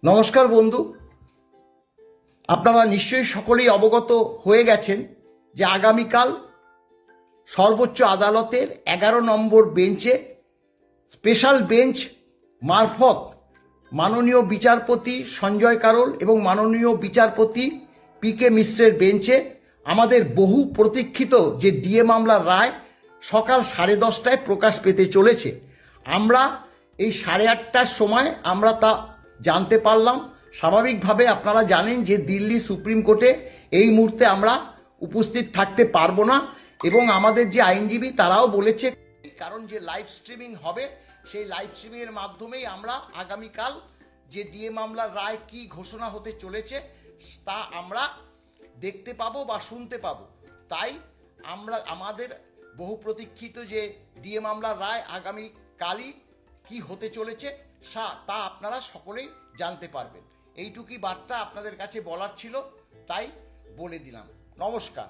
নমস্কার বন্ধু, আপনারা নিশ্চয়ই সকলেই অবগত হয়ে গেছেন যে আগামীকাল সর্বোচ্চ আদালতের 11 নম্বর বেঞ্চে স্পেশাল বেঞ্চ মারফত মাননীয় বিচারপতি সঞ্জয় কারোল এবং মাননীয় বিচারপতি পি.কে. মিশ্রের বেঞ্চে আমাদের বহু প্রতীক্ষিত যে ডিএ মামলার রায় সকাল 10:30টায় প্রকাশ পেতে চলেছে। আমরা এই 8:30টার সময় আমরা তা জানতে পারলাম। স্বাভাবিকভাবে আপনারা জানেন যে দিল্লি সুপ্রিম কোর্টে এই মুহূর্তে আমরা উপস্থিত থাকতে পারবো না এবং আমাদের যে আইনজীবী তারাও বলেছে, কারণ যে লাইভ স্ট্রিমিং হবে সেই লাইভ স্ট্রিমিংয়ের মাধ্যমেই আমরা আগামীকাল যে ডিএ মামলার রায় কি ঘোষণা হতে চলেছে তা আমরা দেখতে পাবো বা শুনতে পাবো। তাই আমরা আমাদের বহু প্রতীক্ষিত যে ডিএ মামলার রায় আগামীকালই কি হতে চলেছে তা আপনারা সকলেই জানতে পারবেন। এইটুকুই বার্তা আপনাদের কাছে বলার ছিল, তাই বলে দিলাম। নমস্কার।